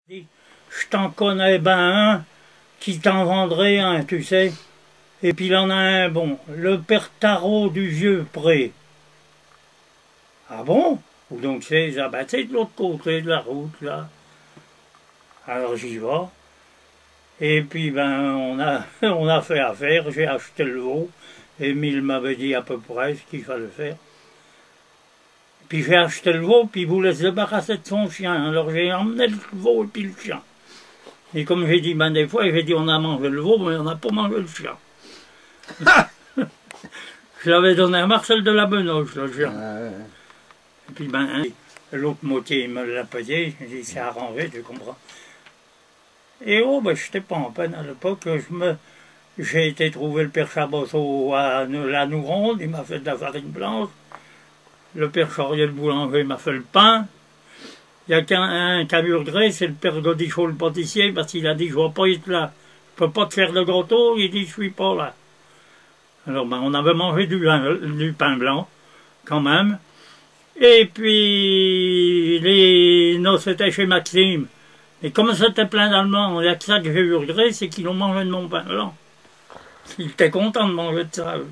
Je t'en connais ben un qui t'en vendrait un, tu sais. Et puis il en a un bon, le père Tarot du vieux pré. Ah bon? Ou donc c'est ah ben, de l'autre côté de la route, là. Alors j'y vais. Et puis ben on a fait affaire, j'ai acheté le veau. Émile m'avait dit à peu près ce qu'il fallait faire. Puis j'ai acheté le veau, puis il voulait se débarrasser de son chien. Alors j'ai emmené le veau et puis le chien. Et comme j'ai dit ben des fois, j'ai dit on a mangé le veau, mais on n'a pas mangé le chien. Je l'avais donné à Marcel de la Benoche, le chien. Et puis ben l'autre moitié il me l'a payé, j'ai dit c'est arrangé, tu comprends. Et oh ben j'étais pas en peine à l'époque, j'ai été trouver le père Chabosso à la Nouronde, il m'a fait de la farine blanche. Le père Chorier le boulanger m'a fait le pain. Il n'y a qu'un qui a murgré, c'est le père Godichot le pâtissier, parce qu'il a dit je ne vais pas être là, je ne peux pas te faire de gâteau, il dit je suis pas là. Alors ben on avait mangé du pain blanc, quand même. Et puis les noces étaient chez Maxime. Et comme c'était plein d'Allemands, il y a que ça que j'ai eu regret, c'est qu'ils ont mangé de mon pain blanc. Ils étaient contents de manger de ça, eux.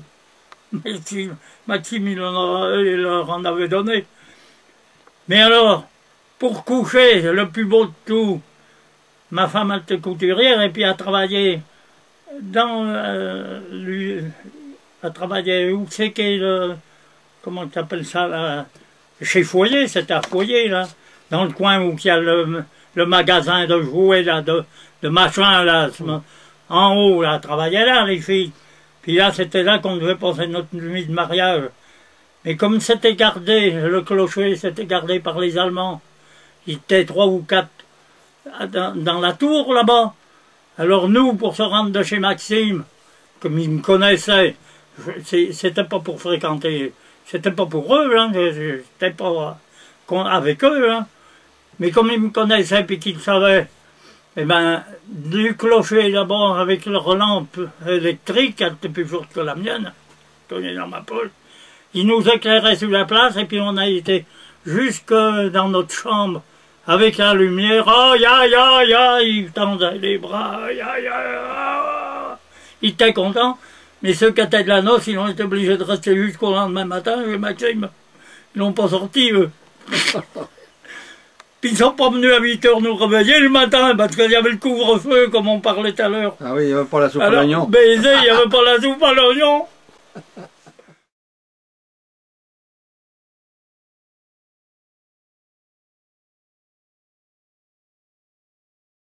Mais si Maxime, il leur en avait donné. Mais alors, pour coucher, le plus beau de tout, ma femme, elle était couturière, et puis elle travaillait dans... elle travaillait où c'est qu'est le... Comment tu appelles ça, là? Chez Foyer, c'était à Foyer, là. Dans le coin où il y a le magasin de jouets, là, de machin, là. En haut, là, elle travaillait là, les filles. Puis là, c'était là qu'on devait passer notre nuit de mariage. Mais comme c'était gardé, le clocher, c'était gardé par les Allemands, ils étaient 3 ou 4 dans la tour, là-bas. Alors nous, pour se rendre de chez Maxime, comme ils me connaissaient, c'était pas pour fréquenter, c'était pas pour eux, hein, c'était pas avec eux, hein. Mais comme ils me connaissaient et qu'ils savaient, eh ben, du clocher d'abord avec leur lampe électrique, elle était plus forte que la mienne, tenue dans ma poche. Ils nous éclairaient sur la place et puis on a été jusque dans notre chambre avec la lumière. Aïe, aïe, aïe, aïe, ils tendaient les bras, aïe, aïe, aïe. Ils étaient contents, mais ceux qui étaient de la noce, ils ont été obligés de rester jusqu'au lendemain matin. Et Maxime, ils n'ont pas sorti, eux. Puis ils sont pas venus à 8 h nous réveiller le matin, parce qu'il y avait le couvre-feu, comme on parlait tout à l'heure. Ah oui, il n'y avait pas la soupe à l'oignon. Baiser, il n'y avait pas la soupe à l'oignon.